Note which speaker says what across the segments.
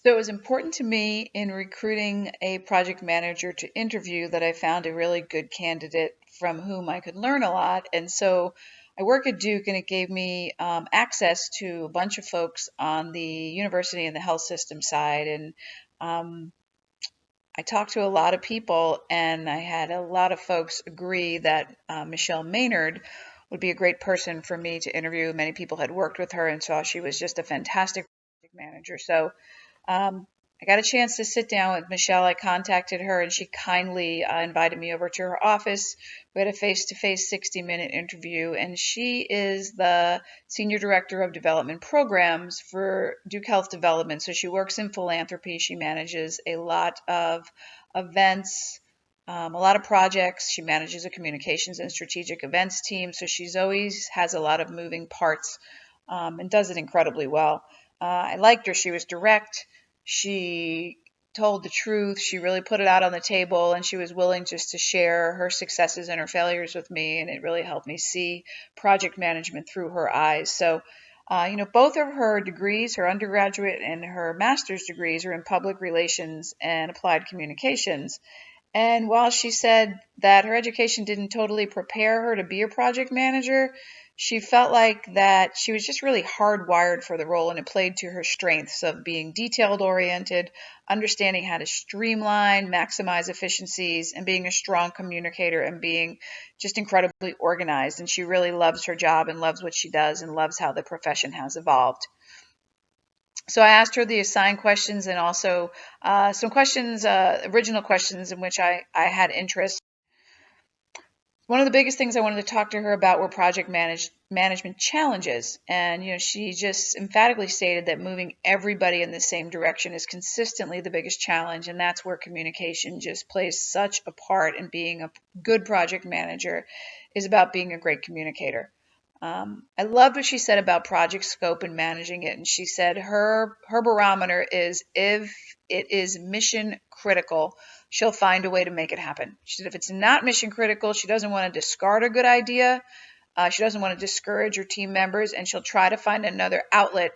Speaker 1: So it was important to me in recruiting a project manager to interview that I found a really good candidate from whom I could learn a lot. And so I work at Duke, and it gave me access to a bunch of folks on the university and the health system side. And um, I talked to a lot of people, and I had a lot of folks agree that Michelle Maynard would be a great person for me to interview. Many people had worked with her and saw she was just a fantastic project manager. So um, I got a chance to sit down with Michelle. I contacted her, and she kindly invited me over to her office. We had a face-to-face 60-minute interview, and she is the Senior Director of Development Programs for Duke Health Development. So she works in philanthropy. She manages a lot of events, a lot of projects. She manages a communications and strategic events team. So she's always has a lot of moving parts and does it incredibly well. I liked her. She was direct. She told the truth. She really put it out on the table, and she was willing just to share her successes and her failures with me. And it really helped me see project management through her eyes. So, both of her degrees, her undergraduate and her master's degrees, are in public relations and applied communications. And while she said that her education didn't totally prepare her to be a project manager, she felt like that she was just really hardwired for the role, and it played to her strengths of being detailed oriented, understanding how to streamline, maximize efficiencies, and being a strong communicator and being just incredibly organized. And she really loves her job and loves what she does and loves how the profession has evolved. So I asked her the assigned questions and also some questions, original questions in which I had interest. One of the biggest things I wanted to talk to her about were management challenges. And, she just emphatically stated that moving everybody in the same direction is consistently the biggest challenge. And that's where communication just plays such a part in being a good project manager, is about being a great communicator. I loved what she said about project scope and managing it. And she said her barometer is if it is mission critical, she'll find a way to make it happen. She said if it's not mission critical, she doesn't want to discard a good idea. She doesn't want to discourage her team members, and she'll try to find another outlet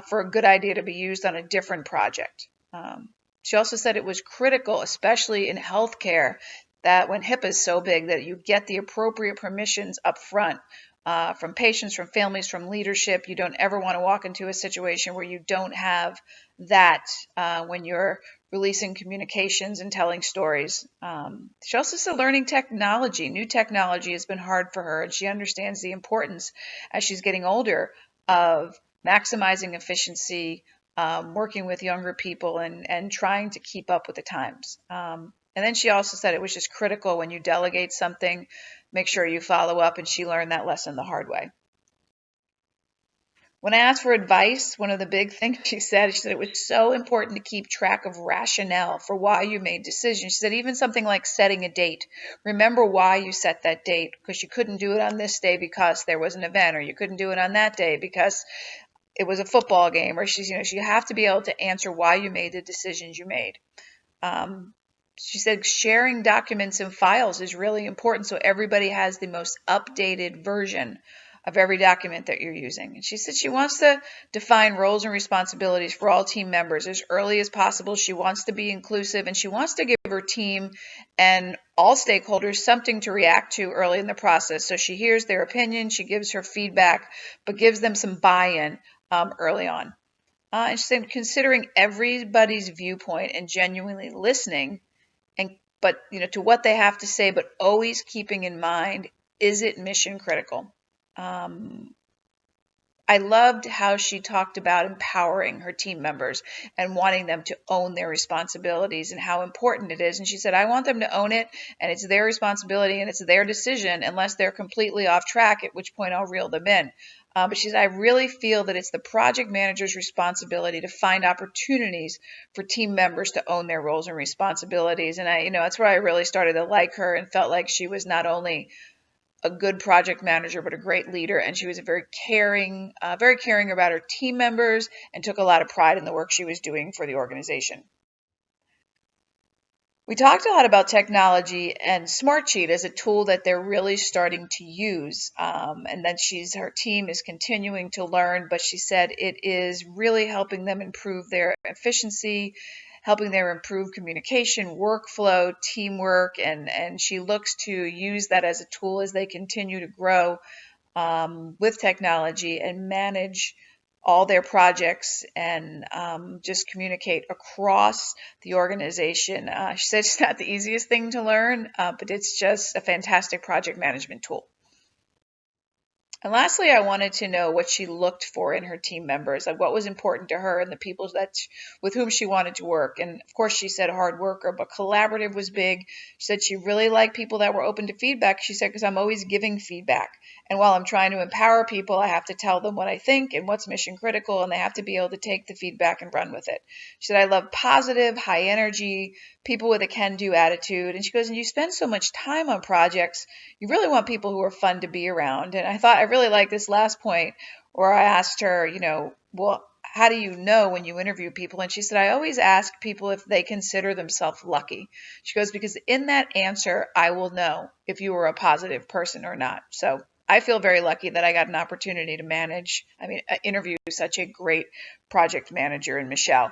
Speaker 1: for a good idea to be used on a different project. She also said it was critical, especially in healthcare, that when HIPAA is so big, that you get the appropriate permissions up front from patients, from families, from leadership. You don't ever want to walk into a situation where you don't have that when you're releasing communications and telling stories. She also said learning technology. New technology has been hard for her, and she understands the importance as she's getting older of maximizing efficiency, working with younger people, and trying to keep up with the times. And then she also said it was just critical when you delegate something, make sure you follow up, and she learned that lesson the hard way. When I asked for advice, one of the big things she said it was so important to keep track of rationale for why you made decisions. She said even something like setting a date. Remember why you set that date, because you couldn't do it on this day because there was an event, or you couldn't do it on that day because it was a football game, or you have to be able to answer why you made the decisions you made. She said sharing documents and files is really important so everybody has the most updated version of every document that you're using. And she said she wants to define roles and responsibilities for all team members as early as possible. She wants to be inclusive, and she wants to give her team and all stakeholders something to react to early in the process. So she hears their opinion, she gives her feedback, but gives them some buy-in early on. And she said considering everybody's viewpoint and genuinely listening but to what they have to say, but always keeping in mind, is it mission critical? Um, I loved how she talked about empowering her team members and wanting them to own their responsibilities and how important it is. And she said, I want them to own it, and it's their responsibility and it's their decision unless they're completely off track, at which point I'll reel them in. But she said, I really feel that it's the project manager's responsibility to find opportunities for team members to own their roles and responsibilities. And that's where I really started to like her and felt like she was not only a good project manager, but a great leader. And she was very caring about her team members, and took a lot of pride in the work she was doing for the organization. We talked a lot about technology and Smartsheet as a tool that they're really starting to use, and that her team is continuing to learn. But she said it is really helping them improve their efficiency, helping them improve communication, workflow, teamwork, and she looks to use that as a tool as they continue to grow with technology and manage all their projects and just communicate across the organization. She said it's not the easiest thing to learn, but it's just a fantastic project management tool. And lastly, I wanted to know what she looked for in her team members, like what was important to her and the people with whom she wanted to work. And of course, she said hard worker, but collaborative was big. She said she really liked people that were open to feedback. She said, because I'm always giving feedback. And while I'm trying to empower people, I have to tell them what I think and what's mission critical, and they have to be able to take the feedback and run with it. She said, I love positive, high energy, people with a can do attitude. And she goes, and you spend so much time on projects, you really want people who are fun to be around. And I thought I really liked this last point where I asked her, well, how do you know when you interview people? And she said, I always ask people if they consider themselves lucky. She goes, because in that answer, I will know if you were a positive person or not. So I feel very lucky that I got an opportunity to interview such a great project manager in Michelle.